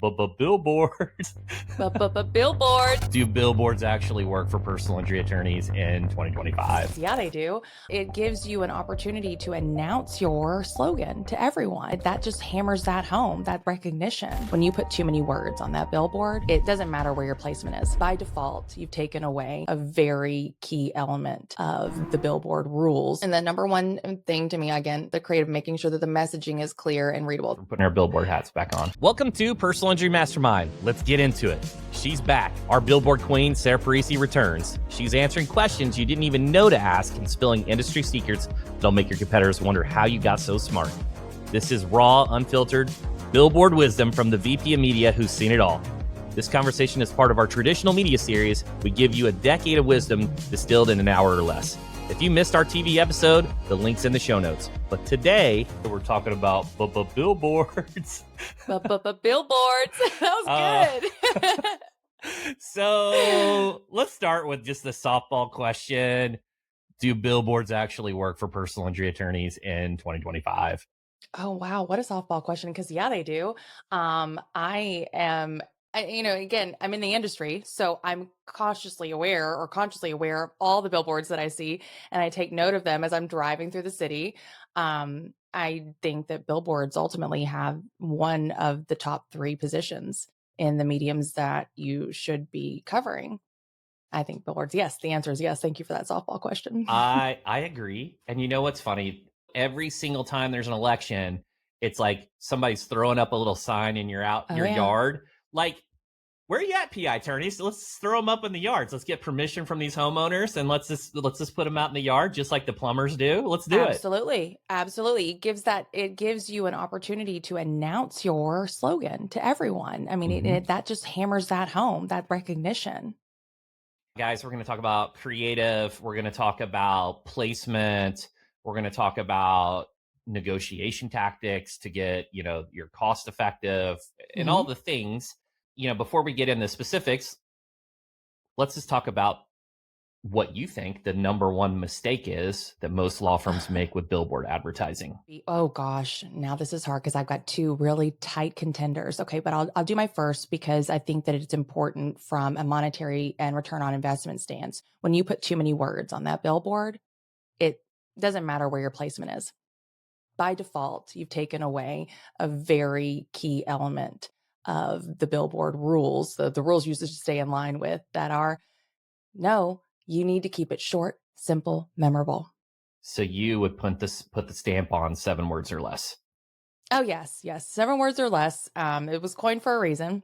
But billboards. But billboards. Do billboards actually work for personal injury attorneys in 2025? Yeah, they do. It gives you an opportunity to announce your slogan to everyone. That just hammers that home, that recognition. When you put too many words on that billboard, it doesn't matter where your placement is. By default, you've taken away a very key element of the billboard rules. And the number one thing to me, again, the creative, making sure that the messaging is clear and readable. We're putting our billboard hats back on. Welcome to Personal Injury Mastermind. Let's get into it. She's back. Our billboard queen, Sarah Parisi, returns. She's answering questions you didn't even know to ask and spilling industry secrets that'll make your competitors wonder how you got so smart. This is raw, unfiltered billboard wisdom from the VP of Media who's seen it all. This conversation is part of our traditional media series. We give you a decade of wisdom distilled in an hour or less. If you missed our TV episode, the link's in the show notes. But today, we're talking about billboards. Billboards. That was good. So let's start with just the softball question. Do billboards actually work for personal injury attorneys in 2025? Oh, wow. What a softball question. Because, yeah, they do. Again, I'm in the industry, so I'm consciously aware or consciously aware of all the billboards that I see, and I take note of them as I'm driving through the city. I think that billboards ultimately have one of the top three positions in the mediums that you should be covering. I think billboards, yes. The answer is yes. Thank you for that softball question. I agree. And you know what's funny? Every single time there's an election, it's like somebody's throwing up a little sign in your yard. Like, where are you at, PI attorneys? Let's throw them up in the yards. Let's get permission from these homeowners and let's just put them out in the yard just like the plumbers do. Let's do it. Absolutely. It gives you an opportunity to announce your slogan to everyone. I mean, that just hammers that home, that recognition. Guys, we're going to talk about creative. We're going to talk about placement. We're going to talk about negotiation tactics to get, your cost effective and all the things. Before we get into specifics, let's just talk about what you think the number one mistake is that most law firms make with billboard advertising. Oh gosh, now this is hard because I've got two really tight contenders. Okay, but I'll do my first because I think that it's important from a monetary and return on investment stance. When you put too many words on that billboard, it doesn't matter where your placement is. By default, you've taken away a very key element of the billboard rules, the rules you should stay in line with, that are, no, you need to keep it short, simple, memorable. So you would put the stamp on 7 words or less. Oh, yes. 7 words or less. It was coined for a reason.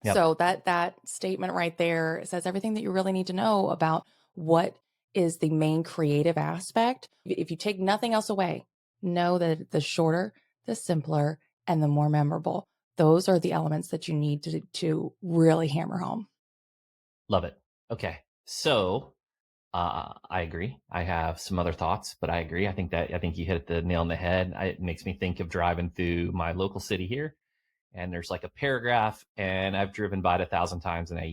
Yep. So that statement right there says everything that you really need to know about what is the main creative aspect. If you take nothing else away, know that the shorter, the simpler, and the more memorable, those are the elements that you need to really hammer home. Love it. Okay. So I agree. I have some other thoughts, but I agree. I think you hit the nail on the head. It makes me think of driving through my local city here, and there's like a paragraph, and I've driven by it 1,000 times, and I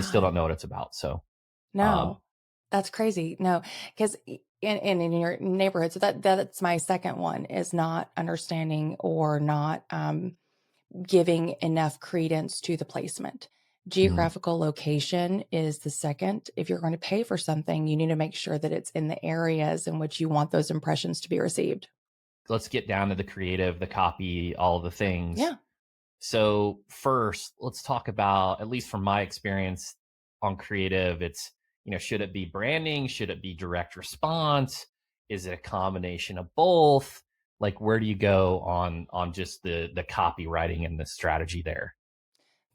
still don't know what it's about. So no, that's crazy. No, because in your neighborhood, so that's my second one, is not understanding or not giving enough credence to the placement. Geographical location is the second. If you're going to pay for something, you need to make sure that it's in the areas in which you want those impressions to be received. Let's get down to the creative, the copy, all the things. Yeah. So first, let's talk about, at least from my experience on creative, it's, should it be branding? Should it be direct response? Is it a combination of both? Like, where do you go on just the copywriting and the strategy there?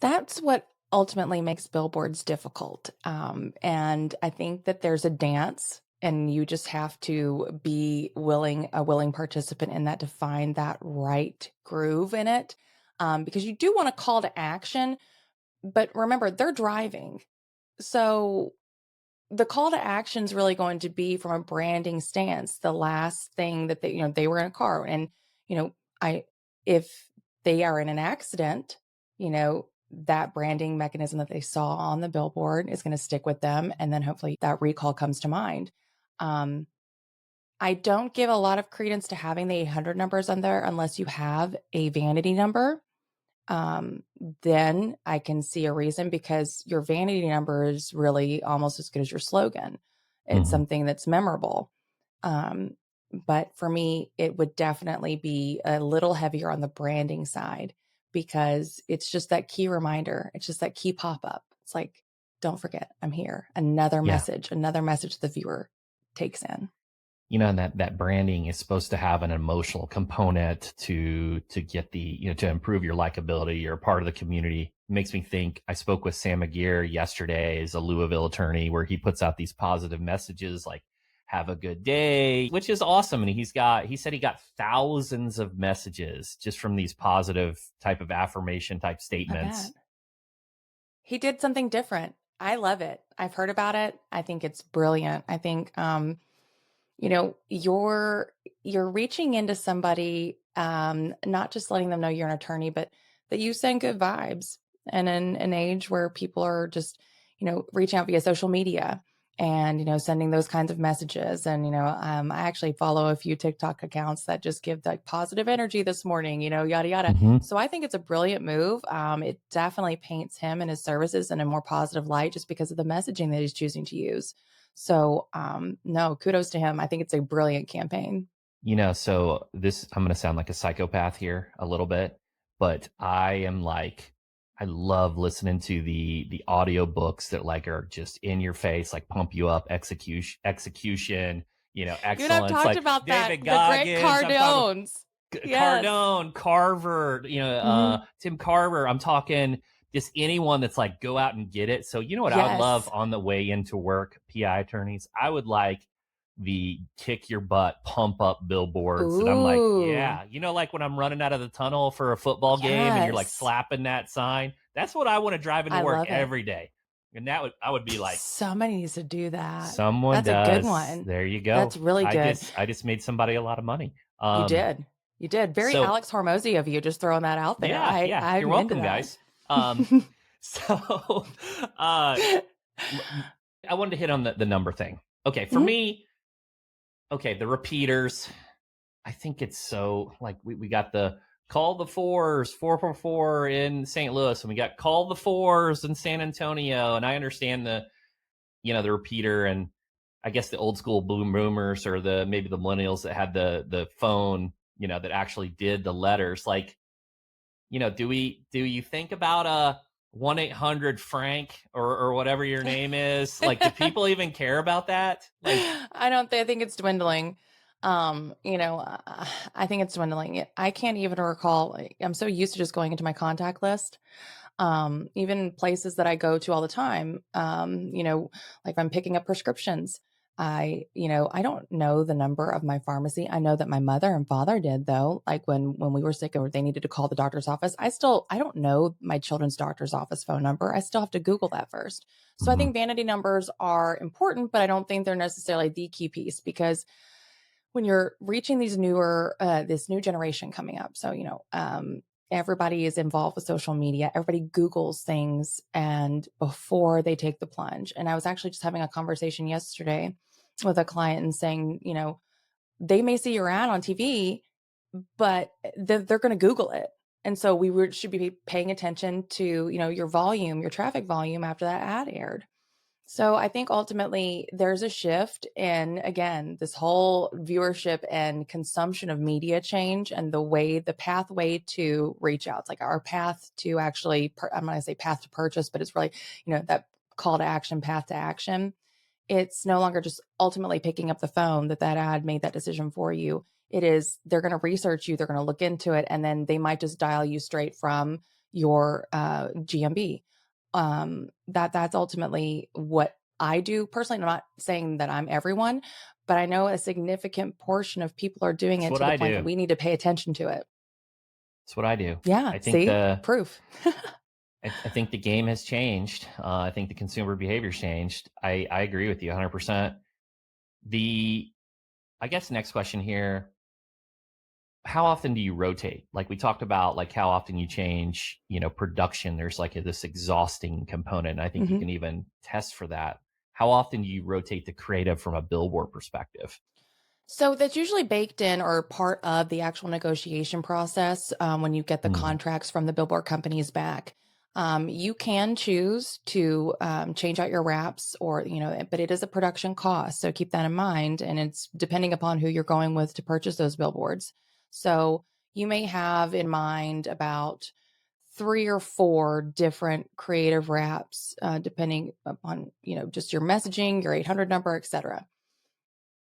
That's what ultimately makes billboards difficult. And I think that there's a dance, and you just have to be a willing participant in that, to find that right groove in it. Because you do want a call to action, but remember, they're driving. So the call to action is really going to be from a branding stance. The last thing that they were in a car, and, if they are in an accident, that branding mechanism that they saw on the billboard is going to stick with them. And then hopefully that recall comes to mind. I don't give a lot of credence to having the 800 numbers on there unless you have a vanity number. Um, then I can see a reason, because your vanity number is really almost as good as your slogan. It's Mhm. something that's memorable. Um, but for me, it would definitely be a little heavier on the branding side, because it's just that key reminder. It's just that key pop up. It's like, don't forget, I'm here. Yeah. Another message the viewer takes in. And that branding is supposed to have an emotional component to get to improve your likability. You're a part of the community. It makes me think. I spoke with Sam McGear yesterday, as a Louisville attorney, where he puts out these positive messages like "Have a good day," which is awesome. And he said he got thousands of messages just from these positive type of affirmation type I bet. statements. He did something different. I love it. I've heard about it. I think it's brilliant. I think you're reaching into somebody, not just letting them know you're an attorney, but that you send good vibes. And in an age where people are just, reaching out via social media and, sending those kinds of messages. And, I actually follow a few TikTok accounts that just give like positive energy this morning, yada, yada. Hmm. So I think it's a brilliant move. It definitely paints him and his services in a more positive light just because of the messaging that he's choosing to use. So, no, kudos to him. I think it's a brilliant campaign. So I'm going to sound like a psychopath here a little bit, but I love listening to the audio books that like are just in your face, like pump you up, execution, You and I've excellence, talked like about that. David The Grant Goggins. I'm talking Cardones. Yes. Cardone, Carver, Hmm. Tim Carver. I'm talking just anyone that's like, go out and get it. So you know what I would love Yes. on the way into work, PI attorneys? I would like the kick your butt, pump up billboards. And I'm like, Ooh, yeah, like when I'm running out of the tunnel for a football game and you're like yes. slapping that sign. That's what I want to drive into I work love it. every day. And I would be like, Somebody needs to do that. someone That's a good does. one. There you That's go. really good. I just made somebody a lot of money. You Um, did. You did. Very so Alex Hormozy of you, just throwing that out there. yeah, yeah. You're I'm into welcome, that. guys. Um, so uh, I wanted to hit on the number thing. Okay, for Mhm. me, okay, the repeaters. I think it's so like we got the call the fours 444 in St. Louis, and we got call the fours in San Antonio. And I understand the repeater, and I guess the old school boom boomers, or maybe the millennials that had the phone, that actually did the letters. Like, do you think about a 1-800 Frank, or whatever your name is? Like, do people even care about that? Like, I think it's dwindling. I think it's dwindling. I can't even recall. I'm so used to just going into my contact list. Even places that I go to all the time, like if I'm picking up prescriptions, I don't know the number of my pharmacy. I know that my mother and father did, though. Like when we were sick or they needed to call the doctor's office, I don't know my children's doctor's office phone number. I still have to Google that first. So I mhm. think vanity numbers are important, but I don't think they're necessarily the key piece, because when you're reaching this new generation coming up, so everybody is involved with social media, everybody Googles things and before they take the plunge. And I was actually just having a conversation yesterday with a client and saying, they may see your ad on TV, but they're going to Google it. And so should be paying attention to your volume, your traffic volume after that ad aired. So I think ultimately there's a shift in, again, this whole viewership and consumption of media change, and the pathway to reach out. It's like our path to actually, I'm not going to say path to purchase, but it's really, that call to action, path to action. It's no longer just ultimately picking up the phone that ad made that decision for you. It is, they're going to research you, they're going to look into it, and then they might just dial you straight from your GMB. That's ultimately what I do personally. I'm not saying that I'm everyone, but I know a significant portion of people are doing It's it what to the I point that do. we need to pay attention to it. It's what I do. Yeah, I think see? the Proof. I think the game has changed. I think the consumer behavior's changed. I agree with you 100%. The I guess next question here: how often do you rotate? Like we talked about, like how often you change, production. There's like this exhausting component. And I think you Mhm. can even test for that. How often do you rotate the creative from a billboard perspective? So that's usually baked in or part of the actual negotiation process when you get the Hmm. contracts from the billboard companies back. You can choose to change out your wraps or, but it is a production cost. So keep that in mind. And it's depending upon who you're going with to purchase those billboards. So you may have in mind about 3 or 4 different creative wraps, depending upon, just your messaging, your 800 number, etc.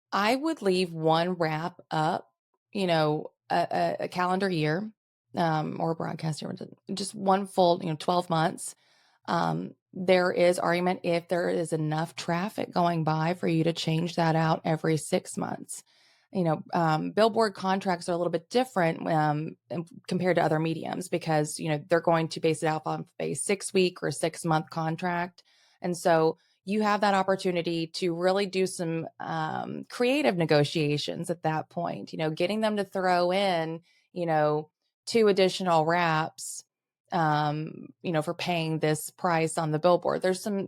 I would leave one wrap up, a calendar year, or a broadcast year, just one full, 12 months. There is argument if there is enough traffic going by for you to change that out every 6 months. Billboard contracts are a little bit different compared to other mediums because, they're going to base it out on a 6-week or 6-month contract. And so you have that opportunity to really do some creative negotiations at that point, getting them to throw in, 2 additional wraps, for paying this price on the billboard. There's some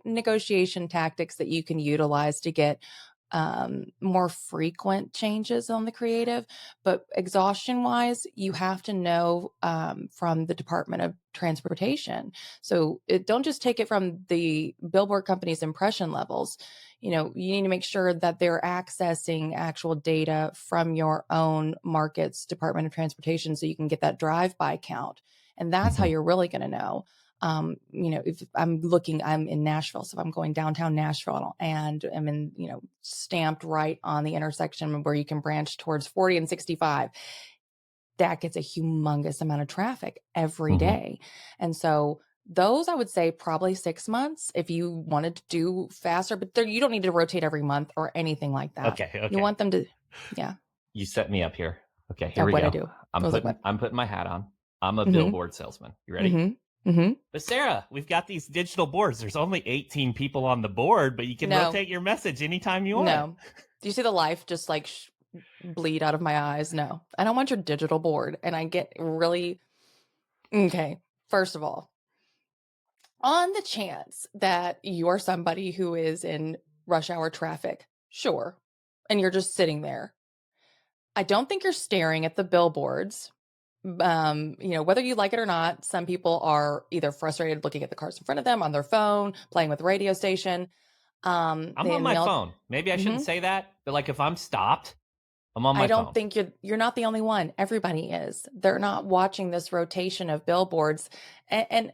negotiation tactics that you can utilize to get more frequent changes on the creative, but exhaustion wise, you have to know from the Department of Transportation. So don't just take it from the billboard company's impression levels. You need to make sure that they're accessing actual data from your own market's Department of Transportation so you can get that drive-by count. And that's how Hmm. you're really going to know. If I'm in Nashville. So if I'm going downtown Nashville and I'm in, stamped right on the intersection where you can branch towards 40 and 65, that gets a humongous amount of traffic every Hmm. day. And so those, I would say probably 6 months if you wanted to do faster, but you don't need to rotate every month or anything like that. Okay. You Okay. want them to, yeah. You set me up here. Okay, here Oh, we what I go. do. I'm I was like, putting what? I'm putting my hat on. I'm a Mm-hmm. billboard salesman. You ready? Mm-hmm. Mm-hmm. But Sarah, we've got these digital boards. There's only 18 people on the board, but you can No, rotate your message anytime you want. no. Do you see the life just like bleed out of my eyes? No, I don't want your digital board. And I get really, okay. First of all, on the chance that you're somebody who is in rush hour traffic, sure, and you're just sitting there, I don't think you're staring at the billboards. Whether you like it or not, some people are either frustrated looking at the cars in front of them on their phone, playing with the radio station. I'm on my They'll. phone. Maybe I shouldn't Mhm. say that, but like if I'm stopped, I'm on I my don't phone. think you're not the only one. Everybody is. They're not watching this rotation of billboards, and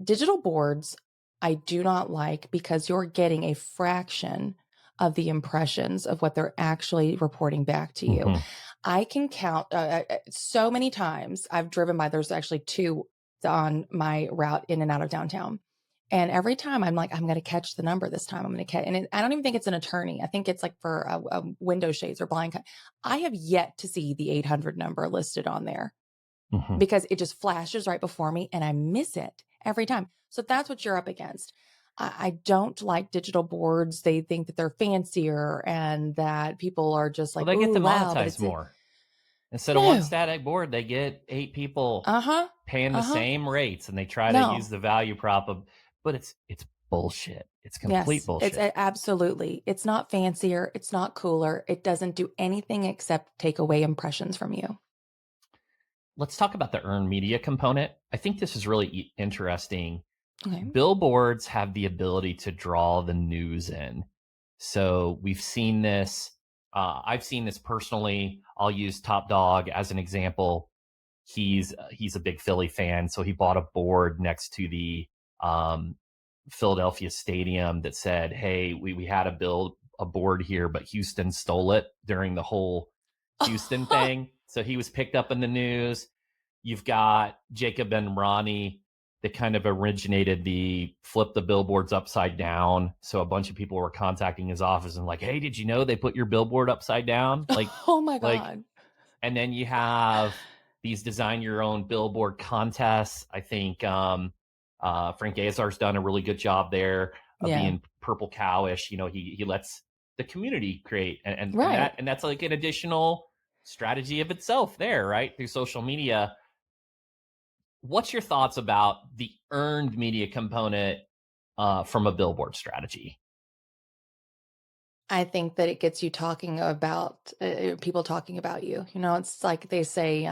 digital boards I do not like because you're getting a fraction of the impressions of what they're actually reporting back to you. Hmm. I can count so many times I've driven by. There's actually 2 on my route in and out of downtown. And every time I'm like, I'm going to catch the number this time. I'm going to catch, and I don't even think it's an attorney. I think it's like for window shades or blind. I have yet to see the 800 number listed on there Hmm. because it just flashes right before me and I miss it every time. So that's what you're up against. I don't like digital boards. They think that they're fancier and that people are just Well, like, they get ooh, to wow, but monetize it's a more. Instead of one no. static board, they get 8 people Uh-huh. paying the Uh-huh. same rates, and they try to use No. the value prop of, but it's bullshit. It's complete Yes, bullshit. absolutely. It's not fancier. It's not cooler. It doesn't do anything except take away impressions from you. Let's talk about the earned media component. I think this is really interesting. Okay. Billboards have the ability to draw the news in. So we've seen this. I've seen this personally. I'll use Top Dog as an example. He's a big Philly fan, so he bought a board next to the um, Philadelphia stadium that said, "Hey, we had to build a board here, but Houston stole it during the whole Houston thing." So he was picked up in the news. You've got Jacob and Ronnie that kind of originated the flip the billboards upside down. So a bunch of people were contacting his office and like, "Hey, did you know they put your billboard upside down?" Oh my Like, God. and then you have these design your own billboard contests. I think Frank Azar's done a really good job there of Yeah. being purple cowish. He lets the community create, Right. and that's like an additional strategy of itself there, right? Through social media. What's your thoughts about the earned media component from a billboard strategy? I think that it gets you talking about people talking about you. You know, it's like they say,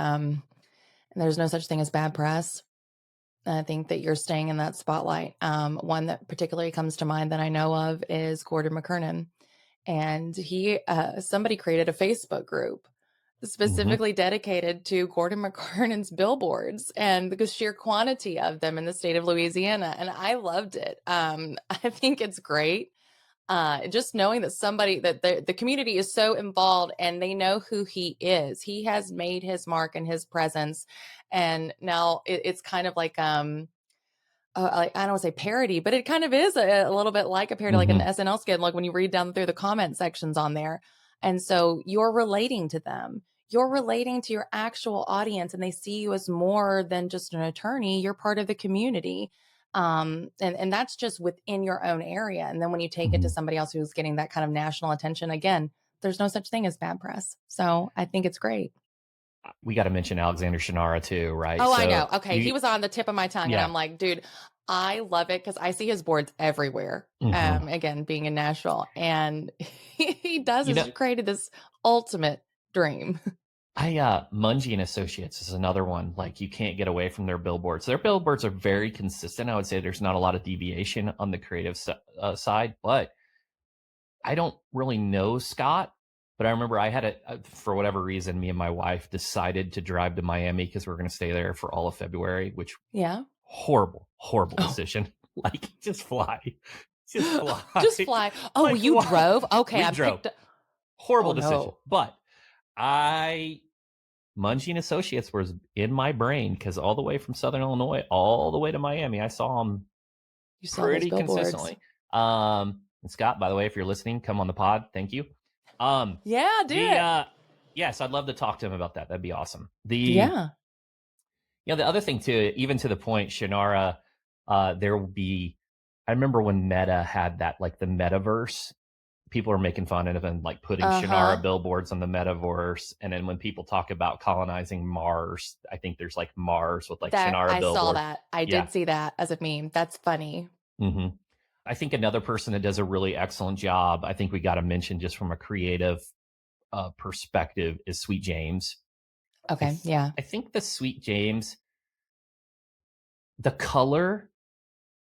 there's no such thing as bad press. And I think that you're staying in that spotlight. One that particularly comes to mind that I know of is Gordon McKernan. And somebody created a Facebook group Hmm. specifically dedicated to Gordon McKernan's billboards and the sheer quantity of them in the state of Louisiana. And I loved it. I think it's great. Just knowing that the community is so involved and they know who he is. He has made his mark and his presence. And now it's kind of like, I don't want to say parody, but it kind of is a little bit like a parody, like an Hmm. SNL skit, like when you read down through the comment sections on there. And so you're relating to them. You're relating to your actual audience, and they see you as more than just an attorney. You're part of the community. And that's just within your own area. And then when you take it to Hmm. somebody else who's getting that kind of national attention, again, there's no such thing as bad press. So I think it's great. We got to mention Alexander Shinara too, right? Oh, I So know. Okay. He you, was on the tip of my tongue, and yeah. I'm like, dude, I love it because I see his boards everywhere. Hmm. Again, being in Nashville, and he does You know, has created this ultimate dream. Mungie and Associates is another one. Like you can't get away from their billboards. Their billboards are very consistent. I would say there's not a lot of deviation on the creative side, but I don't really know Scott. But I remember I had for whatever reason, me and my wife decided to drive to Miami because we were going to stay there for all of February, which Yeah. horrible, horrible Oh, decision. Like just fly, just fly. just fly. Oh, Like you why? drove? Okay, We I'm drove. picked up. Oh Horrible decision. no, But I Mungie and Associates was in my brain because all the way from Southern Illinois, all the way to Miami, I saw them you saw those pretty billboards. consistently. And Scott, by the way, if you're listening, come on the pod. Thank you. Yeah, do The it. Yes, I'd love to talk to him about that. That'd be awesome. Yeah. The other thing too, even to the point, Shannara, there will be. I remember when Meta had that, like the metaverse. People are making fun of and like putting Uh Shannara huh. billboards on the metaverse, and then when people talk about colonizing Mars, I think there's like Mars with like That Shannara I saw billboards. that. I Yeah. did see that as a meme. That's funny. Hmm. I think another person that does a really excellent job, I think we got to mention just from a creative perspective, is Sweet James. Okay. Yeah. I think the Sweet James, the color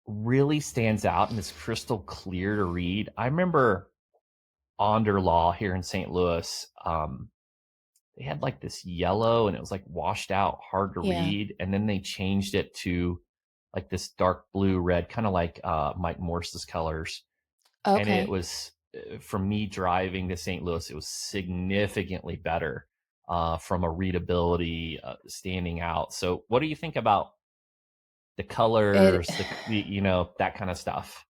really stands out and is crystal clear to read. I remember Law here in St. Louis. They had like this yellow and it was like washed out, hard to Yeah. read. And then they changed it to like this dark blue red, kind of like Mike Morse's colors. And it Okay. was, for me driving to St. Louis, it was significantly better from a readability standing out. So, what do you think about the It. colors, that kind of stuff?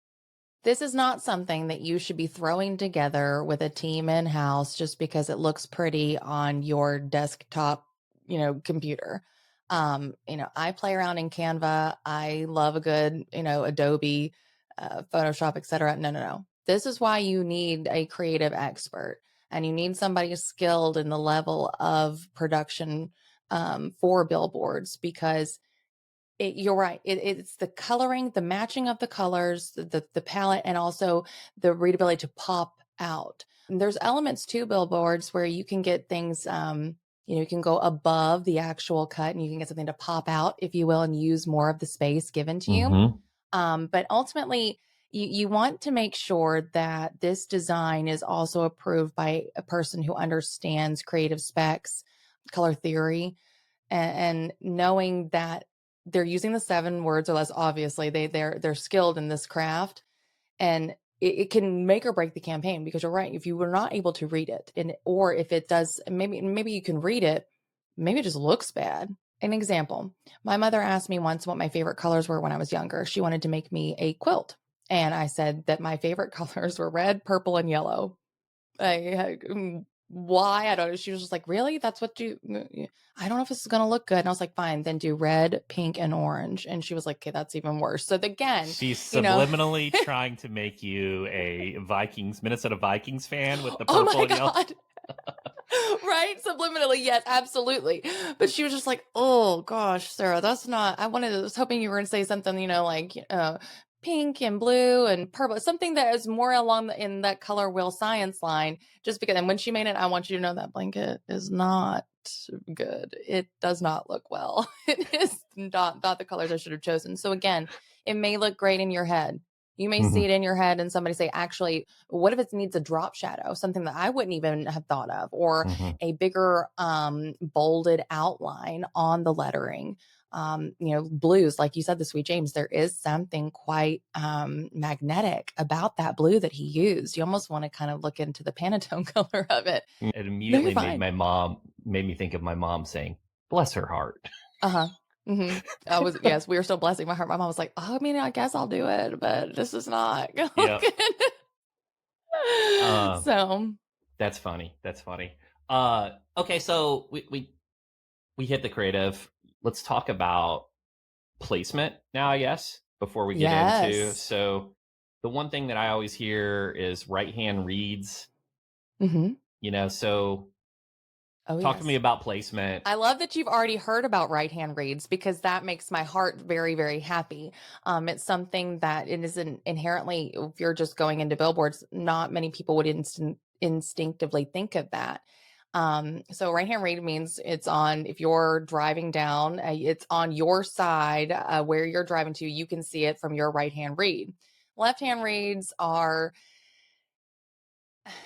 This is not something that you should be throwing together with a team in house just because it looks pretty on your desktop, computer. I play around in Canva. I love a good, Adobe, Photoshop, etc. No, no, no. This is why you need a creative expert and you need somebody skilled in the level of production for billboards because you're right. It's the coloring, the matching of the colors, the palette, and also the readability to pop out. And there's elements to billboards where you can get things, you can go above the actual cut and you can get something to pop out, if you will, and use more of the space given to you. Mm-hmm. But ultimately, you want to make sure that this design is also approved by a person who understands creative specs, color theory, and knowing that they're using the 7 words or less. Obviously they're skilled in this craft, and it can make or break the campaign because you're right. If you were not able to read it, or if it does, maybe you can read it, maybe it just looks bad. An example: my mother asked me once what my favorite colors were when I was younger. She wanted to make me a quilt, and I said that my favorite colors were red, purple, and yellow. Why? I don't know. She was just like, really? That's what I don't know if this is going to look good. And I was like, fine, then do red, pink, and orange. And she was like, okay, that's even worse. So again, She's you know, subliminally trying to make you a Minnesota Vikings fan with the oh purple my and yellow. God. Right? Subliminally, yes, absolutely. But she was just like, oh gosh, Sarah, that's not, I was hoping you were going to say something, like, pink and blue and purple, something that is more along in that color wheel science line, just because. And when she made it, I want you to know that blanket is not good. It does not look well. It is not the colors I should have chosen. So again, it may look great in your head. You may see it in your head and somebody say, actually, what if it needs a drop shadow, something that I wouldn't even have thought of, or a bigger bolded outline on the lettering. Blues, like you said, the Sweet James, there is something quite magnetic about that blue that he used. You almost want to kind of look into the Pantone color of it. It immediately made me think of my mom saying, "Bless her heart." Yes, we were still blessing my heart. My mom was like, "Oh, I mean, I guess I'll do it, but this is not going Yeah. good." So that's funny. Okay, so we hit the creative. Let's talk about placement now, I guess, before we get into. So the one thing that I always hear is right hand reads. So talk to me about placement. I love that you've already heard about right hand reads, because that makes my heart very, very happy. It's something that it isn't inherently, if you're just going into billboards, not many people would instinctively think of that. So right hand read means it's on, if you're driving down, it's on your side where you're driving to, you can see it from your right hand read. Left hand reads are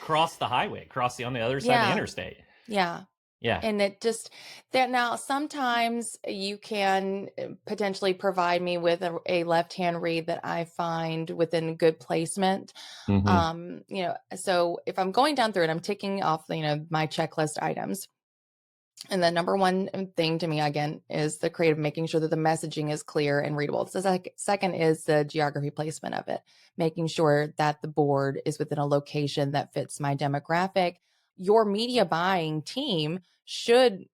cross the highway, on the other side of the interstate. Yeah. And it just that now sometimes you can potentially provide me with a left-hand read that I find within good placement. So if I'm going down through it, I'm ticking off, my checklist items. And the number one thing to me, again, is the creative, making sure that the messaging is clear and readable. So the second is the geography placement of it, making sure that the board is within a location that fits my demographic. Your media buying team should,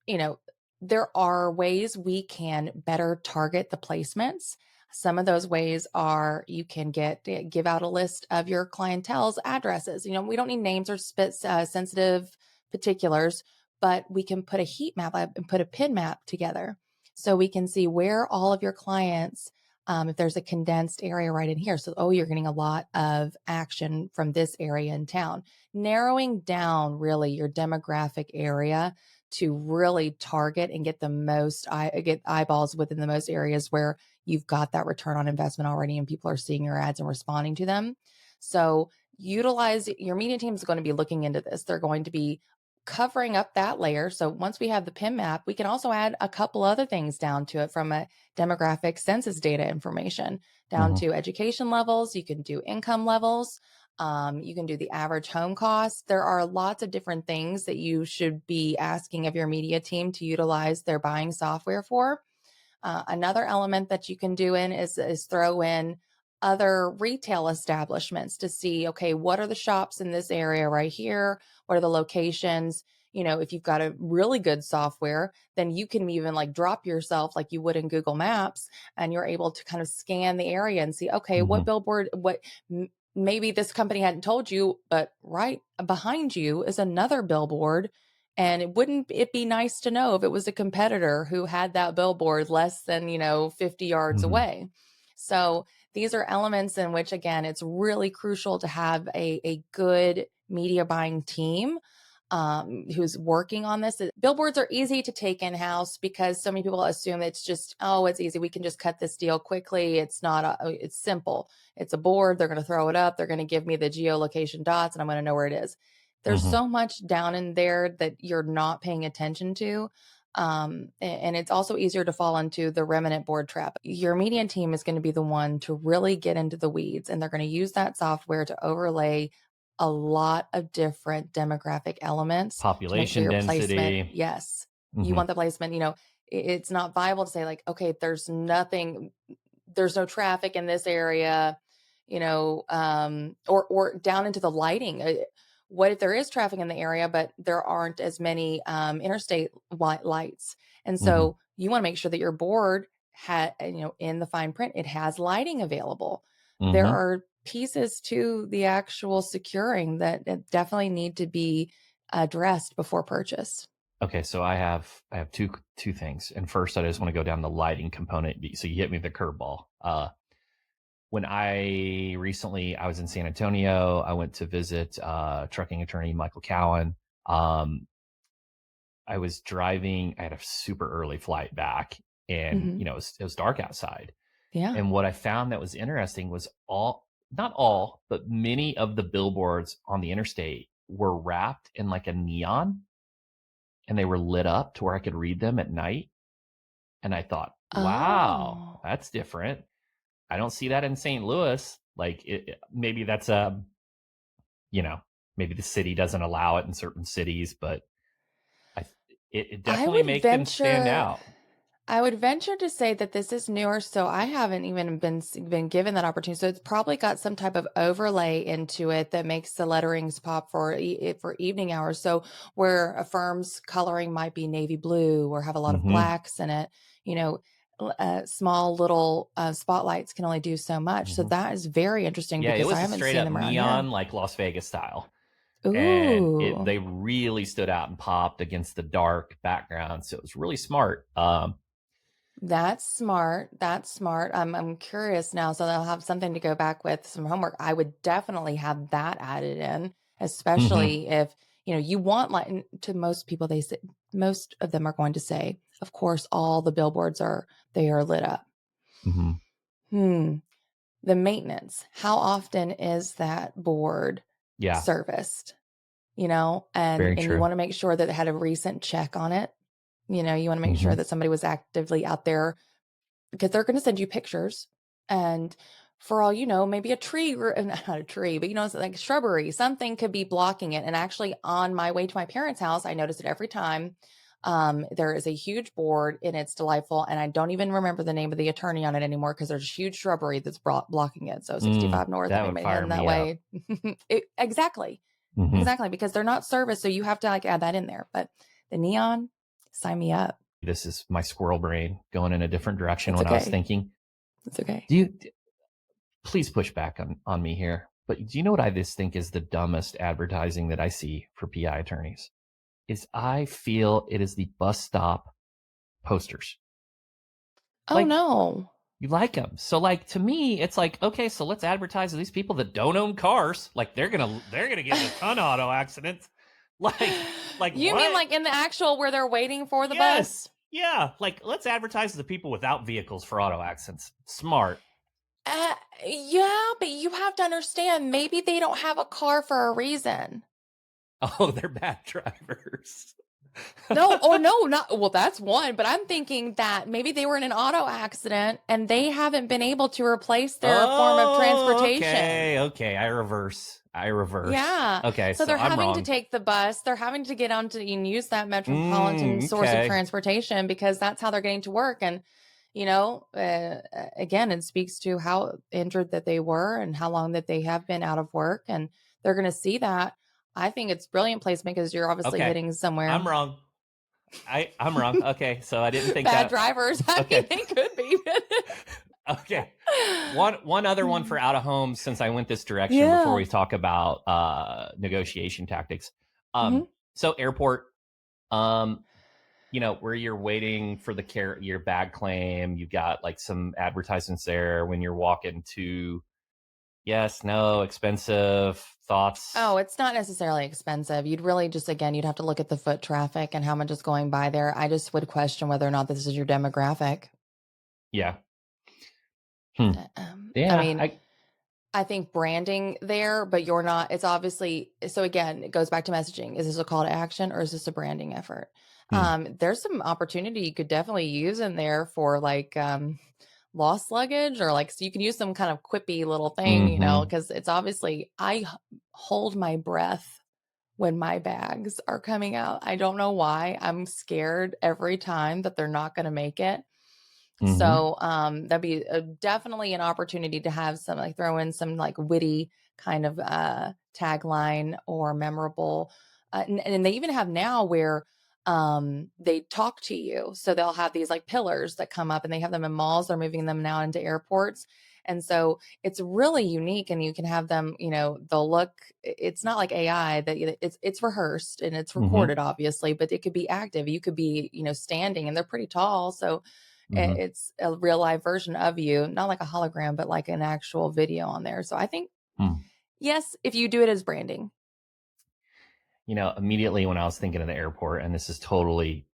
there are ways we can better target the placements. Some of those ways are you can give out a list of your clientele's addresses. We don't need names or sensitive particulars, but we can put a heat map and put a pin map together so we can see where all of your clients, if there's a condensed area right in here. So, you're getting a lot of action from this area in town. Narrowing down really your demographic area to really target and get the most, get eyeballs within the most areas where you've got that return on investment already and people are seeing your ads and responding to them. So utilize your media team is going to be looking into this. They're going to be covering up that layer. So once we have the PIN map, we can also add a couple other things down to it, from a demographic census data information down to education levels. You can do income levels. You can do the average home cost. There are lots of different things that you should be asking of your media team to utilize their buying software for. Another element that you can do is throw in other retail establishments to see, okay, what are the shops in this area right here? What are the locations? If you've got a really good software, then you can even drop yourself like you would in Google Maps, and you're able to kind of scan the area and see, okay, what billboard, maybe this company hadn't told you, but right behind you is another billboard. And wouldn't it be nice to know if it was a competitor who had that billboard less than, 50 yards away? So these are elements in which, again, it's really crucial to have a good media buying team who's working on this. Billboards are easy to take in-house because so many people assume it's just, it's easy. We can just cut this deal quickly. It's not, it's simple. It's a board. They're going to throw it up. They're going to give me the geolocation dots and I'm going to know where it is. There's so much down in there that you're not paying attention to. And it's also easier to fall into the remnant board trap. Your media team is going to be the one to really get into the weeds, and they're going to use that software to overlay a lot of different demographic elements. Population density. Placement, yes. You want the placement, it's not viable to say okay, there's no traffic in this area, or down into the lighting. What if there is traffic in the area, but there aren't as many interstate lights? And so you want to make sure that your board in the fine print, it has lighting available. There are pieces to the actual securing that definitely need to be addressed before purchase. Okay, so I have two things. And first, I just want to go down the lighting component. So you hit me with the curveball. when I was in San Antonio, I went to visit trucking attorney Michael Cowan. Um, I was driving, I had a super early flight back, and Hmm. it was dark outside. Yeah. And what I found that was interesting was not all, but many of the billboards on the interstate were wrapped in like a neon, and they were lit up to where I could read them at night. And I thought, wow, Oh, that's different. I don't see that in St. Louis. Like maybe that's you know, maybe the city doesn't allow it in certain cities, but I, it I definitely would make them stand venture. out. I would venture to say that this is newer, so I haven't even been given that opportunity. So it's probably got some type of overlay into it that makes the letterings pop for evening hours. So where a firm's coloring might be navy blue or have a lot of Mm-hmm. blacks in it, you know, small little spotlights can only do so much. So Mm-hmm. that is very interesting Yeah, it because I was a haven't straight seen up them around here. neon, like Las Vegas style. And Ooh. they really stood out and popped against the dark background. So it was really smart. That's smart. That's smart. I'm curious now, so they'll have something to go back with some homework. I would definitely have that added in, Mm-hmm. especially if, you want like to most people, they say most of them are going to say, of course, all the billboards they are lit up. Mm-hmm. Hmm. The maintenance. How often is that board Yeah, serviced? And very you true. want to make sure that it had a recent check on it. You want to make Mm-hmm. sure that somebody was actively out there because they're going to send you pictures. And for all you know, maybe a tree, or not a tree, but it's like shrubbery, something could be blocking it. And actually, on my way to my parents' house, I notice it every time. There is a huge board and it's delightful. And I don't even remember the name of the attorney on it anymore because there's huge shrubbery that's blocking it. So 65 North, That would anybody fire heading that me up. way. Exactly. Mm-hmm. Exactly. Because they're not serviced. So you have to like add that in there. But the neon, sign me up. This is my squirrel brain going in a different direction It's when I was okay. thinking. It's okay. Do you please push back on me here? But do you know what I just think is the dumbest advertising that I see for PI attorneys? Is I feel it is the bus stop posters. Oh Like no. you like them. So like to me, it's like, okay, so let's advertise to these people that don't own cars. Like they're gonna get in a ton of auto accidents. Like You mean what? like in the actual where they're waiting for the Yes. bus? Yeah. Like let's advertise to the people without vehicles for auto accidents. Smart. Uh, yeah, but you have to understand, maybe they don't have a car for a reason. Oh, they're bad drivers. No, or no, not well, that's one, but I'm thinking that maybe they were in an auto accident and they haven't been able to replace their form of Oh, transportation. okay. Okay. I reverse. Yeah. Okay. So So they're I'm having to wrong. take the bus. They're having to get onto and use that metropolitan source of Okay. transportation because that's how they're getting to work. And, again, it speaks to how injured that they were and how long that they have been out of work. And they're going to see that. I think it's brilliant placement because you're obviously Okay. hitting somewhere. I'm wrong. I'm wrong. Okay. So I didn't think Bad that. drivers. I mean, Okay. they could be. Okay. One other one for out of home, since I went this direction before Yeah. we talk about negotiation tactics. Hmm. So airport, um, where you're waiting for your bag claim, you've got like some advertisements there when you're walking to yes, no, expensive Oh, thoughts. it's not necessarily expensive. You'd really just, again, you'd have to look at the foot traffic and how much is going by there. I just would question whether or not this is your demographic. Yeah. Hmm. I Yeah. mean, I think branding there, but you're not, it's obviously, so again, it goes back to messaging. Is this a call to action or is this a branding effort? Hmm. There's some opportunity you could definitely use in there for like, lost luggage or like, so you can use some kind of quippy little thing, Mm-hmm. because it's obviously, hold my breath when my bags are coming out. I don't know why. I'm scared every time that they're not going to make it. Mm-hmm. So that'd be definitely an opportunity to have some like throw in some like witty kind of tagline or memorable. And they even have now where they talk to you. So they'll have these like pillars that come up and they have them in malls. They're moving them now into airports. And so it's really unique and you can have them, they'll look, it's not like AI that it's rehearsed and it's Mm-hmm. recorded obviously, but it could be active. You could be, standing and they're pretty tall. So Mm-hmm. It's a real live version of you, not like a hologram, but like an actual video on there. So I think, Hmm. yes, if you do it as branding. Immediately when I was thinking of the airport, and this is totally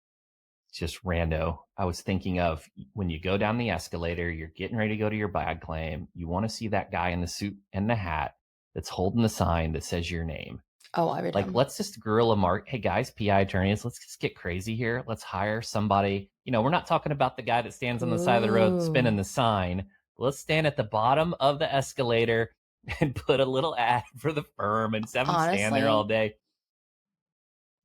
just rando, I was thinking of when you go down the escalator, you're getting ready to go to your bag claim. You want to see that guy in the suit and the hat that's holding the sign that says your name. Oh, every Like, time. let's just guerrilla mark. Hey guys, PI attorneys, let's just get crazy here. Let's hire somebody. We're not talking about the guy that stands on the side of the road spinning Ooh, the sign. Let's stand at the bottom of the escalator and put a little ad for the firm and have them stand there all honestly, day.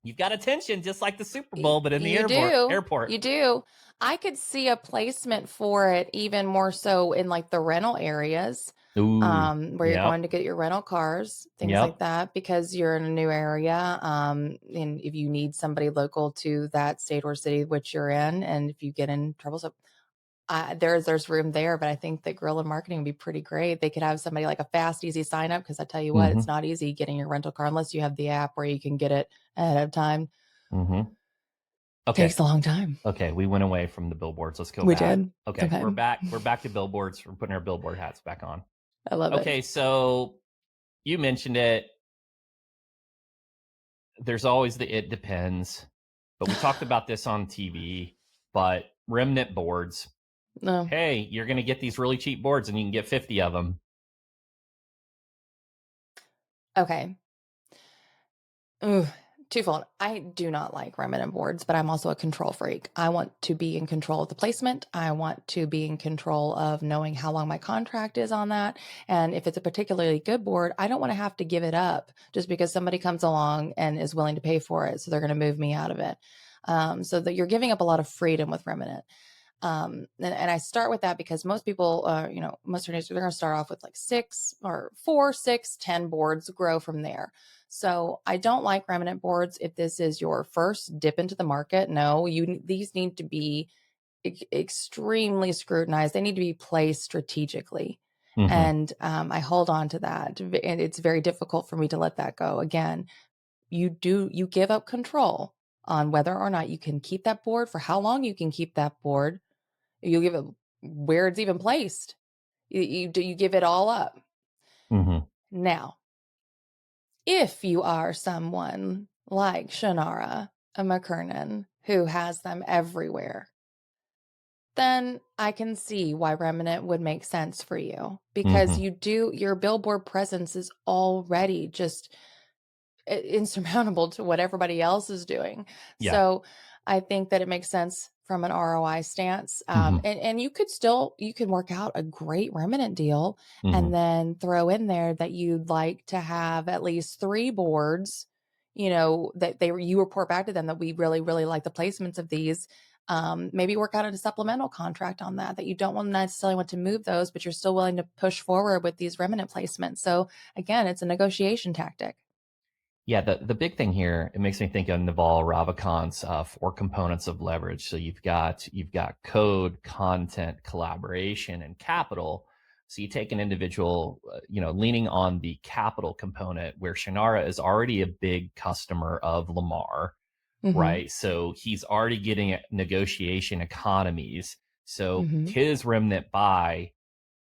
You've got attention just like the Super Bowl, but in the you airport. do. Airport. You do. I could see a placement for it even more so in like the rental areas, Ooh, where you're yep, going to get your rental cars, things like yep. that, because you're in a new area. And if you need somebody local to that state or city which you're in, and if you get in trouble, so there's room there. But I think that guerrilla marketing would be pretty great. They could have somebody like a fast, easy sign up, because I tell you what, it's Mm-hmm, not easy getting your rental car unless you have the app where you can get it ahead of time. mm-hmm. Okay, Takes a long time. okay. We went away from the billboards. Let's go We back. did. Okay, Okay. we're back. We're back to billboards. We're putting our billboard hats back on. I love it. Okay, so you mentioned it. There's always the it depends, but we talked about this on TV. But remnant boards. No. Hey, you're going to get these really cheap boards, and you can get 50 of them. Okay. Ooh, twofold. I do not like remnant boards, but I'm also a control freak. I want to be in control of the placement. I want to be in control of knowing how long my contract is on that. And if it's a particularly good board, I don't want to have to give it up just because somebody comes along and is willing to pay for it. So they're going to move me out of it. So that you're giving up a lot of freedom with remnant. And I start with that because most people, most attorneys, they're going to start off with like 6 or 4, 6, 10 boards, grow from there. So I don't like remnant boards. If this is your first dip into the market, no, these need to be extremely scrutinized. They need to be placed strategically. Mm-hmm, And I hold on to that. And it's very difficult for me to let that go. Again, you give up control on whether or not you can keep that board, for how long you can keep that board. You give it where it's even placed. You give it all up. mm-hmm, Now, if you are someone like Shannara McKernan, who has them everywhere, then I can see why remnant would make sense for you, because mm-hmm. your billboard presence is already just insurmountable to what everybody else is doing. Yeah. So I think that it makes sense from an ROI stance. Mm-hmm, And you can work out a great remnant deal and mm-hmm. then throw in there that you'd like to have at least 3 boards, that you report back to them that we really, really like the placements of these. Maybe work out a supplemental contract on that you don't necessarily want to move those, but you're still willing to push forward with these remnant placements. So again, it's a negotiation tactic. Yeah, the big thing here, it makes me think of Naval Ravikant's 4 components of leverage. So you've got code, content, collaboration, and capital. So you take an individual, leaning on the capital component, where Shannara is already a big customer of Lamar, Hmm. right? So he's already getting negotiation economies. So Hmm. his remnant buy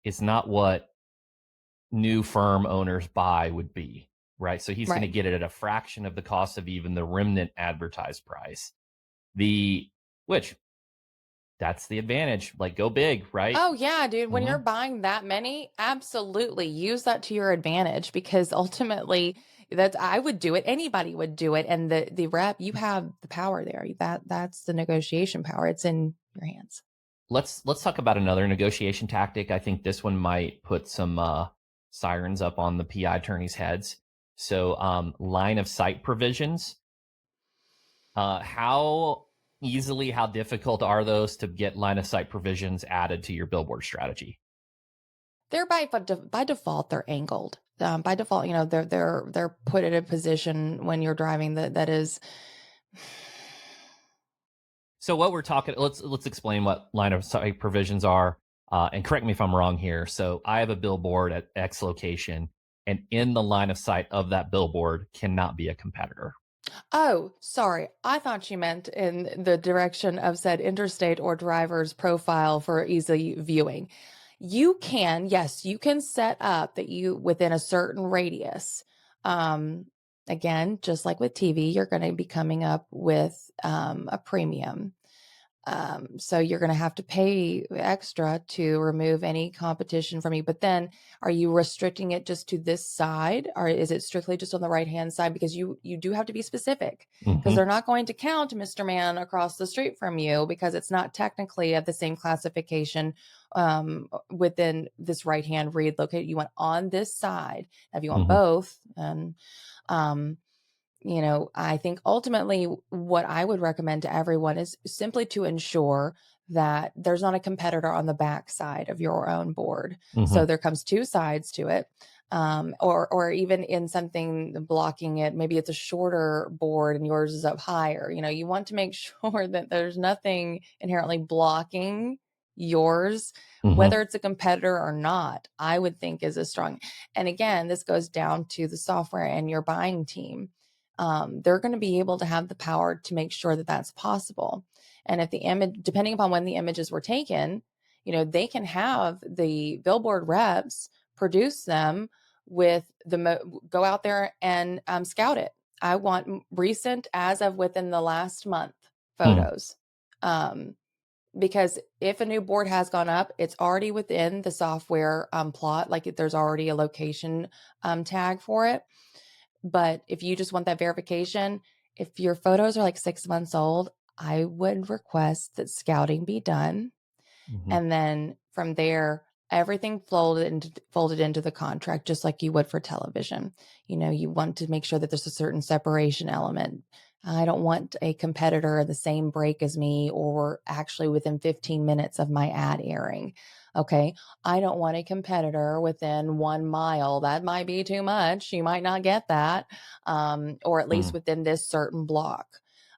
is not what new firm owners buy would be, right? So he's going to Right. get it at a fraction of the cost of even the remnant advertised price. The which that's the advantage. Like, go big, right? Oh yeah, dude. When Mm-hmm. you're buying that many, absolutely use that to your advantage, because ultimately I would do it. Anybody would do it. And the rep, you have the power there. That's the negotiation power. It's in your hands. Let's talk about another negotiation tactic. I think this one might put some sirens up on the PI attorneys' heads. So line of sight provisions. How difficult are those to get line of sight provisions added to your billboard strategy? They're by default, they're angled. By default, they're put in a position when you're driving that is. So what we're talking, let's explain what line of sight provisions are, and correct me if I'm wrong here. So I have a billboard at X location, and in the line of sight of that billboard cannot be a competitor. Oh, sorry. I thought you meant in the direction of said interstate or driver's profile for easy viewing. You can, yes, you can set up that you within a certain radius. Um, Again, just like with TV, you're going to be coming up with a premium. So you're going to have to pay extra to remove any competition from you. But then are you restricting it just to this side, or is it strictly just on the right-hand side? Because you do have to be specific, because Mm-hmm. they're not going to count Mr. Man across the street from you, because it's not technically of the same classification within this right-hand read located. You want on this side. Now, if you want Mm-hmm. both, and um, I think ultimately what I would recommend to everyone is simply to ensure that there's not a competitor on the back side of your own board. Mm-hmm. So there comes two sides to it. Or even in something blocking it, maybe it's a shorter board and yours is up higher. You want to make sure that there's nothing inherently blocking yours, Mm-hmm. whether it's a competitor or not, I would think is a strong. And again, this goes down to the software and your buying team. They're going to be able to have the power to make sure that that's possible. And if the image, depending upon when the images were taken, they can have the billboard reps produce them with go out there and scout it. I want recent, as of within the last month, Mm-hmm. photos. Because if a new board has gone up, it's already within the software plot, like there's already a location tag for it. But if you just want that verification, if your photos are like 6 months old, I would request that scouting be done. Mm-hmm. And then from there, everything folded into the contract, just like you would for television. You want to make sure that there's a certain separation element. I don't want a competitor in the same break as me, or actually within 15 minutes of my ad airing. Okay. I don't want a competitor within 1 mile. That might be too much. You might not get that. Or at least within this certain block.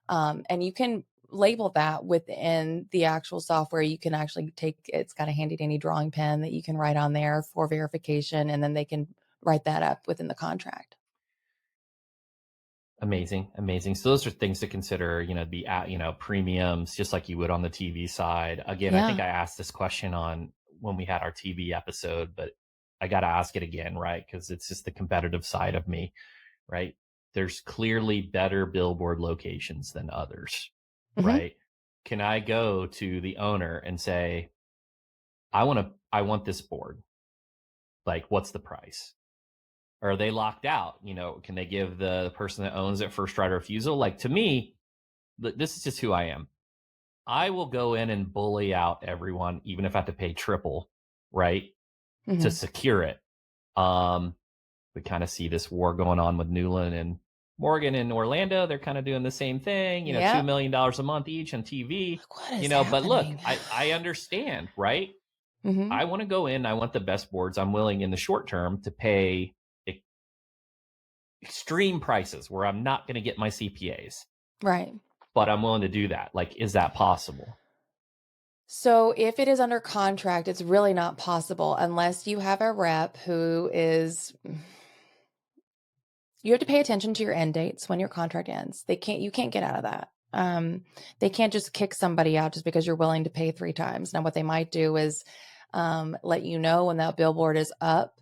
And you can label that within the actual software. You can actually it's got a handy dandy drawing pen that you can write on there for verification, and then they can write that up within the contract. Amazing, amazing. So those are things to consider, the premiums, just like you would on the TV side. Again, I think Yeah. I asked this question on when we had our TV episode, but I got to ask it again, right? Because it's just the competitive side of me, right? There's clearly better billboard locations than others, Mm-hmm. right? Can I go to the owner and say, I want this board. Like, what's the price? Or are they locked out? Can they give the person that owns it first right of refusal? Like, to me, this is just who I am. I will go in and bully out everyone, even if I have to pay triple, right, to Mm-hmm. secure it. Um, we kind of see this war going on with Newland and Morgan in Orlando. They're kind of doing the same thing, $2 Yep. million a month each on TV, Like, what is but look, happening? I understand, right? Mm-hmm. I want to go in, I want the best boards. I'm willing in the short term to pay extreme prices where I'm not going to get my CPAs, Right. but I'm willing to do that. Like, is that possible? So if it is under contract, it's really not possible unless you have a rep who is. You have to pay attention to your end dates when your contract ends. You can't get out of that. They can't just kick somebody out just because you're willing to pay 3 times. Now, what they might do is let you know when that billboard is up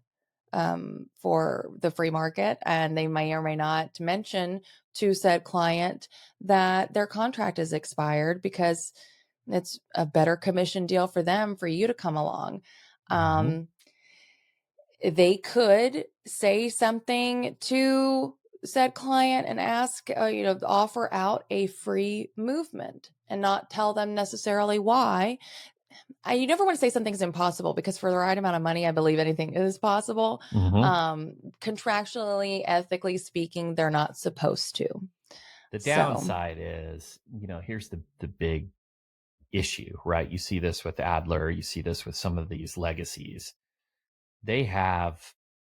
for the free market, and they may or may not mention to said client that their contract is expired, because it's a better commission deal for them for you to come along. Mm-hmm. They could say something to said client and ask, offer out a free movement and not tell them necessarily why. You never want to say something's impossible, because for the right amount of money, I believe anything is possible. Mm-hmm. Contractually, ethically speaking, they're not supposed to. The So, downside is, here's the big issue, right? You see this with Adler, you see this with some of these legacies. They have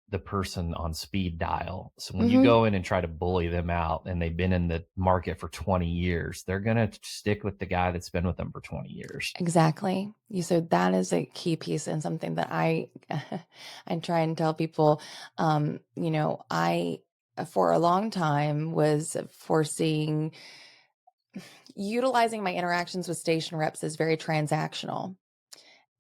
the person on speed dial. So when you mhm, go in and try to bully them out and they've been in the market for 20 years, they're going to stick with the guy that's been with them for 20 years. exactly. So that is a key piece, and something that I try and tell people. I for a long time was foreseeing utilizing my interactions with station reps as very transactional.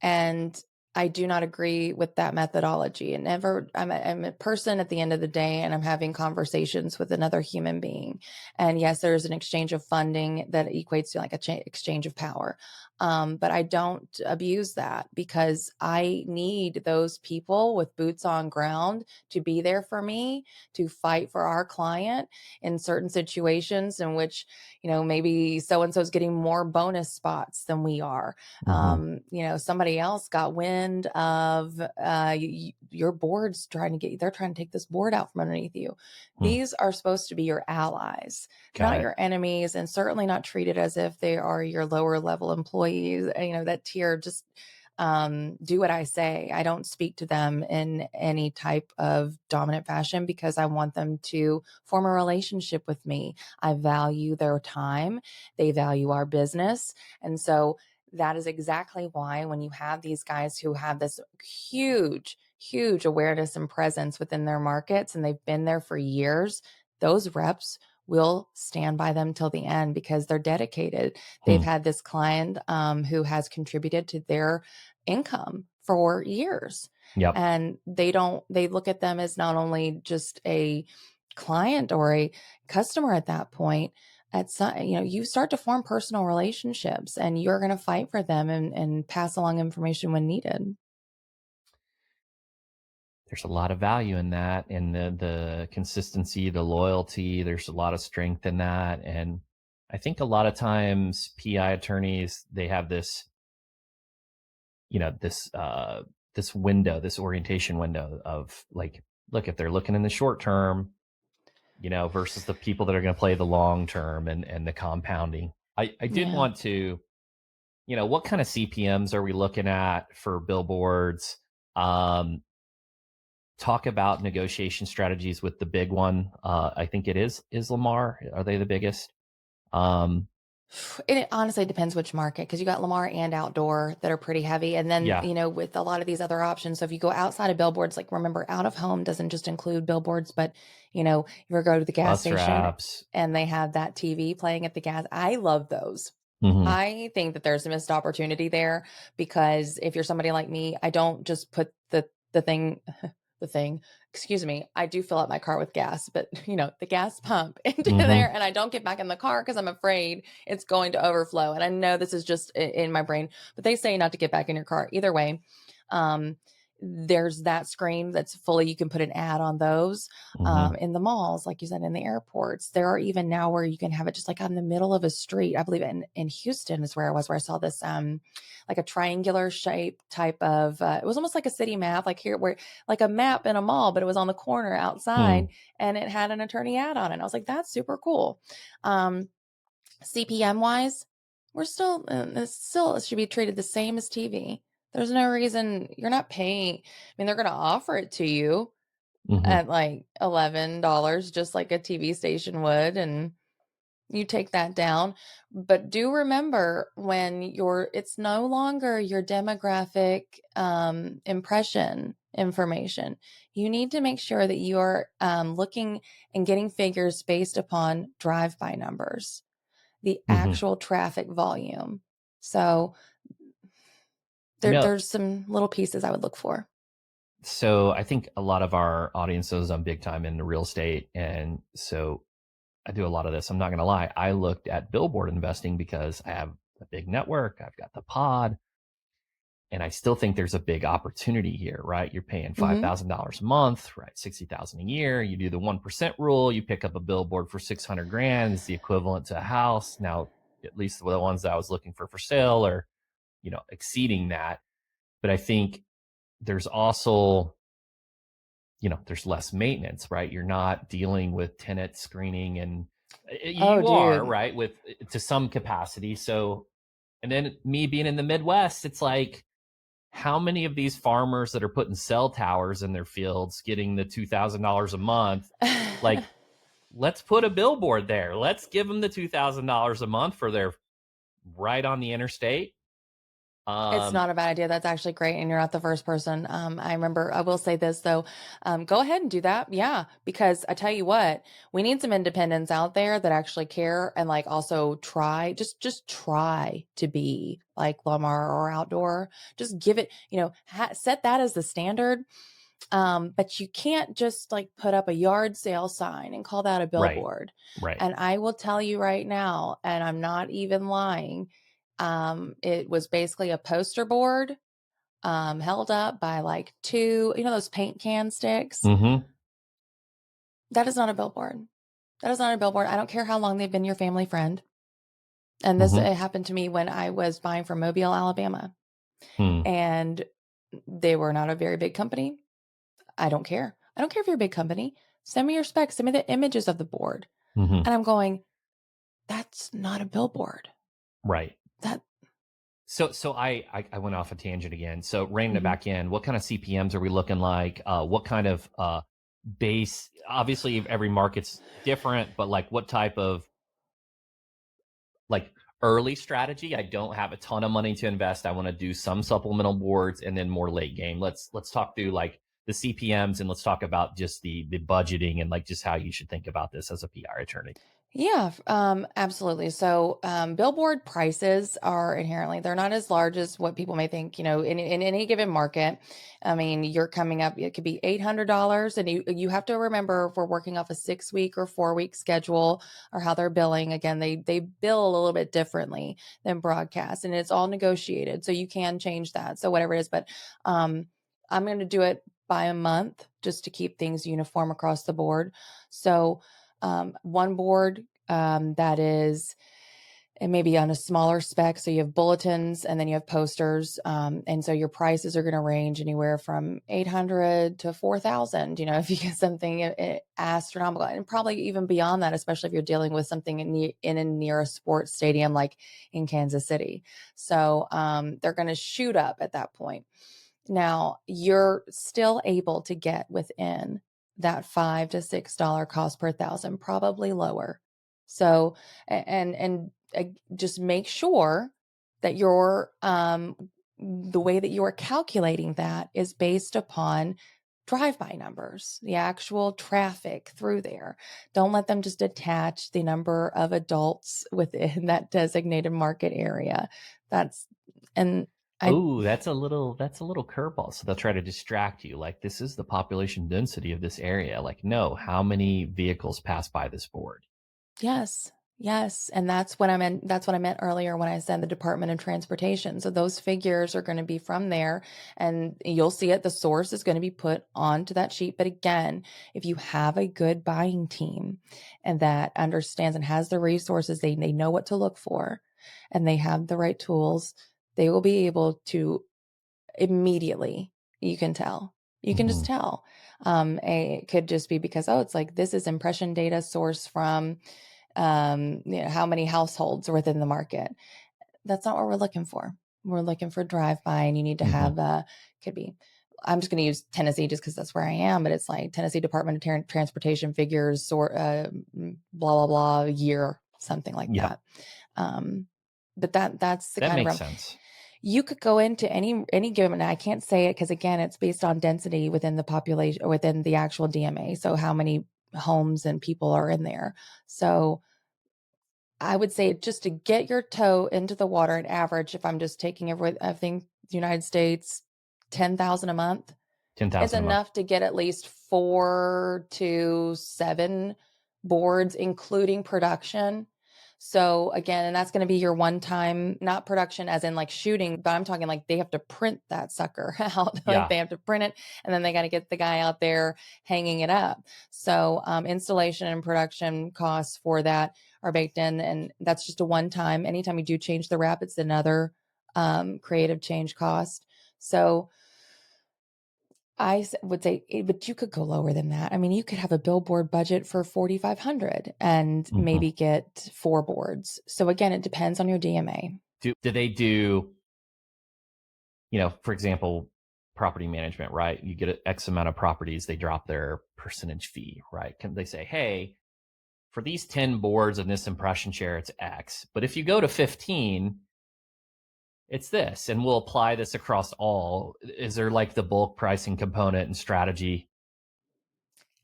And I do not agree with that methodology. And never, I'm a person at the end of the day, and I'm having conversations with another human being. And yes, there's an exchange of funding that equates to like a exchange of power. But I don't abuse that, because I need those people with boots on ground to be there for me, to fight for our client in certain situations in which, maybe so and so is getting more bonus spots than we are. Somebody else got wind of your board's they're trying to take this board out from underneath you. These are supposed to be your allies, not your enemies, and certainly not treated as if they are your lower level employees. That tier, just do what I say. I don't speak to them in any type of dominant fashion, because I want them to form a relationship with me. I value their time. They value our business. And so that is exactly why, when you have these guys who have this huge, huge awareness and presence within their markets, and they've been there for years, those reps will stand by them till the end, because they're dedicated. They've had this client who has contributed to their income for years. Yep. And they look at them as not only just a client or a customer at that point. At some, you start to form personal relationships, and you're going to fight for them and pass along information when needed. There's a lot of value in that, and the consistency, the loyalty. There's a lot of strength in that. And I think a lot of times PI attorneys, they have this, this window, this orientation window of like, look, if they're looking in the short term, versus the people that are going to play the long term and the compounding. I did want to, what kind of CPMs are we looking at for billboards? Talk about negotiation strategies with the big one. I think it is Lamar. Are they the biggest? It honestly depends which market, because you got Lamar and outdoor that are pretty heavy. And then, with a lot of these other options. So if you go outside of billboards, like, remember, out of home doesn't just include billboards, but, you ever go to the gas station wraps, and they have that TV playing at the gas. I love those. Mm-hmm. I think that there's a missed opportunity there, because if you're somebody like me, I don't just put the thing, excuse me, I do fill up my car with gas, but the gas pump into there, and I don't get back in the car because I'm afraid it's going to overflow. And I know this is just in my brain, but they say not to get back in your car. Either way, there's that screen that's fully, you can put an ad on those. In the malls, like you said, in the airports. There are even now where you can have it just like on the middle of a street. I believe in Houston is where I was, where I saw this like a triangular shape type of it was almost like a city map, like here, where like a map in a mall, but it was on the corner outside, and it had an attorney ad on it. And I was like, that's super cool. CPM wise, we're still it should be treated the same as TV. There's no reason you're not paying. I mean, they're going to offer it to you at like $11, just like a TV station would, and you take that down. But do remember, when it's no longer your demographic impression information. You need to make sure that you are looking and getting figures based upon drive-by numbers, the actual traffic volume. So there's some little pieces I would look for. So I think a lot of our audiences on big time in real estate. And so I do a lot of this. I'm not going to lie. I looked at billboard investing because I have a big network. I've got the pod. And I still think there's a big opportunity here, right? You're paying $5,000 a month, right? 60,000 a year. You do the 1% rule. You pick up a billboard for 600 grand. It's the equivalent to a house. Now, at least the ones that I was looking for sale are, exceeding that. But I think there's also, there's less maintenance, right? You're not dealing with tenant screening, and you are, right, with to some capacity. So, and then me being in the Midwest, it's like, how many of these farmers that are putting cell towers in their fields getting the $2,000 a month? Like, let's put a billboard there. Let's give them the $2,000 a month for their right on the interstate. It's not a bad idea. That's actually great. And you're not the first person. I remember, I will say this though. Go ahead and do that. Yeah. Because I tell you what, we need some independents out there that actually care and like also try, just try to be like Lamar or outdoor. Just give it, set that as the standard. But you can't just like put up a yard sale sign and call that a Right. billboard. Right. And I will tell you right now, and I'm not even lying, it was basically a poster board held up by like two, those paint can sticks. Mm-hmm. That is not a billboard. That is not a billboard. I don't care how long they've been your family friend. And this Mm-hmm. it happened to me when I was buying from Mobile, Alabama. Hmm. And they were not a very big company. I don't care. I don't care if you're a big company. Send me your specs. Send me the images of the board. Mm-hmm. And I'm going, that's not a billboard. Right. That. So I went off a tangent again. So reining it Mhm. back in, what kind of CPMs are we looking like? What kind of base? Obviously, every market's different, but like what type of like early strategy? I don't have a ton of money to invest. I want to do some supplemental boards and then more late game. Let's talk through like the CPMs and let's talk about just the budgeting and like just how you should think about this as a PR attorney. Yeah, absolutely. So, billboard prices are inherently, they're not as large as what people may think, in any given market. I mean, you're coming up, it could be $800 and you have to remember if we're working off a 6 week or 4 week schedule or how they're billing. Again, they bill a little bit differently than broadcast and it's all negotiated. So you can change that. So whatever it is, but, I'm going to do it by a month just to keep things uniform across the board. So, one board that is and maybe on a smaller spec. So you have bulletins and then you have posters. And so your prices are going to range anywhere from 800 to 4,000, if you get something astronomical and probably even beyond that, especially if you're dealing with something in and near a sports stadium, like in Kansas City. So they're going to shoot up at that point. Now, you're still able to get within that $5 to $6 cost per thousand, probably lower. So, just make sure that the way that you are calculating that is based upon drive-by numbers, the actual traffic through there. Don't let them just attach the number of adults within that designated market area. That's, and I, Oh, that's a little curveball. So they'll try to distract you. Like this is the population density of this area. Like, no, how many vehicles pass by this board? Yes. Yes. And that's what I meant earlier when I said the Department of Transportation. So those figures are going to be from there and you'll see it. The source is going to be put onto that sheet. But again, if you have a good buying team and that understands and has the resources, they know what to look for and they have the right tools, they will be able to immediately, you can tell. You can just Mm-hmm. tell. It could just be because, oh, it's like this is impression data source from how many households are within the market. That's not what we're looking for. We're looking for drive by, and you need to Mm-hmm. have could be. I'm just going to use Tennessee just because that's where I am, but it's like Tennessee Department of Transportation figures, sort blah blah blah year, something like Yeah, that. But that's the that kind of makes realm. sense. You could go into any given, I can't say it because again, it's based on density within the population, or within the actual DMA. So how many homes and people are in there. So I would say just to get your toe into the water, an average, if I'm just taking I think the United States, 10,000 a month is 10,000 a month. enough to get at least 4 to 7 boards, including production. So again, and that's going to be your one time, not production as in like shooting, but I'm talking like they have to print that sucker out. Like Yeah. they have to print it and then they got to get the guy out there hanging it up. So installation and production costs for that are baked in. And that's just a one time. Anytime you do change the wrap, it's another creative change cost. So would say, but you could go lower than that. I mean, you could have a billboard budget for 4,500 and Mm-hmm. maybe get 4 boards. So again, it depends on your DMA. Do they do, for example, property management, right? You get X amount of properties, they drop their percentage fee, right? Can they say, hey, for these 10 boards in this impression share, it's X. But if you go to 15, it's this, and we'll apply this across all. Is there like the bulk pricing component and strategy?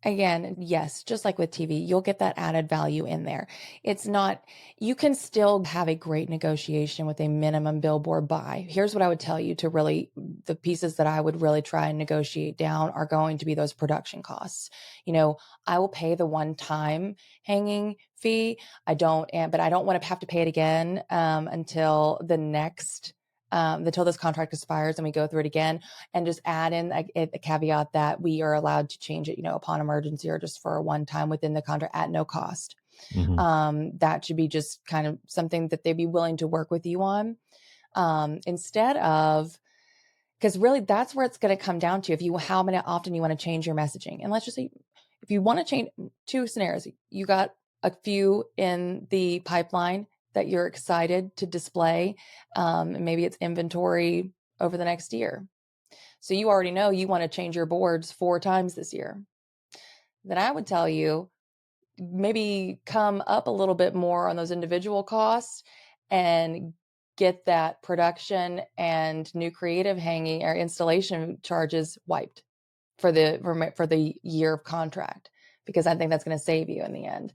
Again, yes, just like with TV, you'll get that added value in there. It's not, you can still have a great negotiation with a minimum billboard buy. Here's what I would tell you to really, the pieces that I would really try and negotiate down are going to be those production costs. I will pay the one-time hanging fee. But I don't want to have to pay it again until the next until this contract expires and we go through it again, and just add in a caveat that we are allowed to change it, upon emergency or just for a one time within the contract at no cost. That should be just kind of something that they'd be willing to work with you on, instead of, because really that's where it's going to come down to how many often you want to change your messaging. And let's just say if you want to change, two scenarios, you got a few in the pipeline that you're excited to display. Maybe it's inventory over the next year. So you already know you want to change your boards 4 times this year. Then I would tell you, maybe come up a little bit more on those individual costs and get that production and new creative hanging or installation charges wiped for the year of contract, because I think that's going to save you in the end.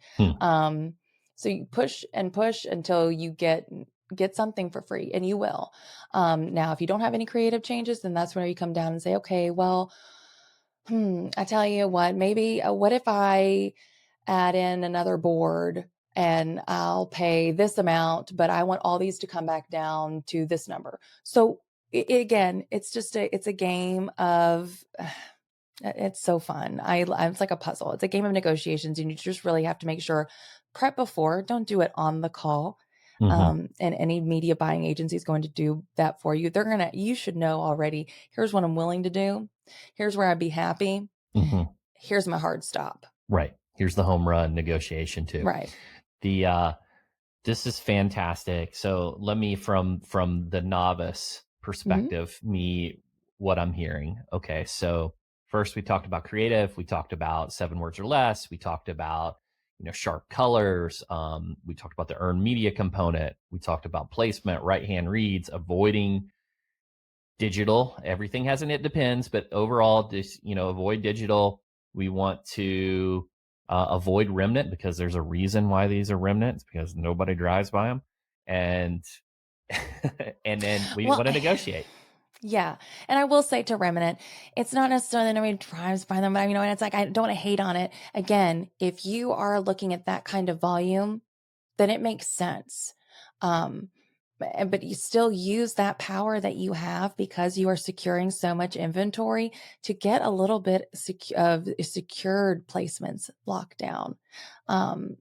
So you push and push until you get something for free, and you will. Now, if you don't have any creative changes, then that's where you come down and say, okay, well, I tell you what, maybe what if I add in another board and I'll pay this amount, but I want all these to come back down to this number. So again, it's just it's a game of, it's so fun. It's like a puzzle. It's a game of negotiations, and you just really have to make sure, prep before, don't do it on the call. And any media buying agency is going to do that for you. You should know already, here's what I'm willing to do. Here's where I'd be happy. Here's my hard stop. Right. Here's the home run negotiation too. Right. This is fantastic. So let me, from the novice perspective, what I'm hearing. Okay. So first we talked about creative. We talked about 7 words or less. We talked about, sharp colors. We talked about the earned media component. We talked about placement, right-hand reads, avoiding digital. Everything has an it depends, but overall, just, avoid digital. We want to avoid remnant, because there's a reason why these are remnants, because nobody drives by them. And and then we want to negotiate. Yeah. And I will say to remnant, it's not necessarily that nobody drives by them, but and it's like, I don't want to hate on it. Again, if you are looking at that kind of volume, then it makes sense. But you still use that power that you have, because you are securing so much inventory, to get a little bit of secured placements locked down. And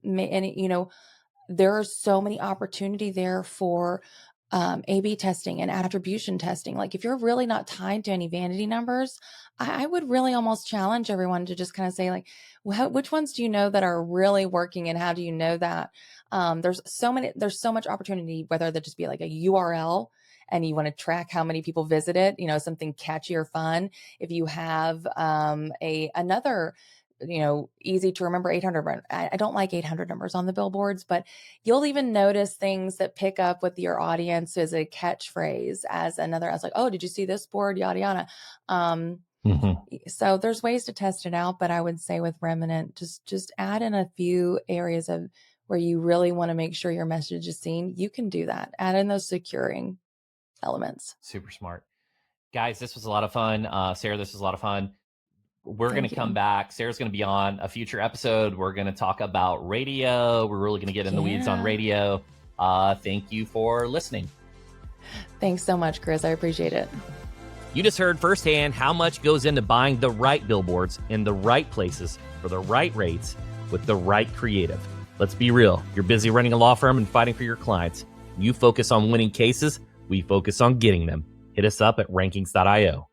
there are so many opportunity there for A/B testing and attribution testing. Like, if you're really not tied to any vanity numbers, I would really almost challenge everyone to just kind of say, like, which ones do you know that are really working, and how do you know that? There's so much opportunity, whether that just be like a URL and you want to track how many people visit it, something catchy or fun. If you have another easy to remember 800. I don't like 800 numbers on the billboards, but you'll even notice things that pick up with your audience as a catchphrase, as like, oh, did you see this board? Yada, yada. So there's ways to test it out, but I would say with remnant, just add in a few areas of where you really want to make sure your message is seen. You can do that. Add in those securing elements. Super smart. Guys, this was a lot of fun. Sarah, this was a lot of fun. We're going to come back. Sarah's going to be on a future episode. We're going to talk about radio. We're really going to get in the weeds on radio. Thank you for listening. Thanks so much, Chris. I appreciate it. You just heard firsthand how much goes into buying the right billboards in the right places for the right rates with the right creative. Let's be real. You're busy running a law firm and fighting for your clients. You focus on winning cases. We focus on getting them. Hit us up at rankings.io.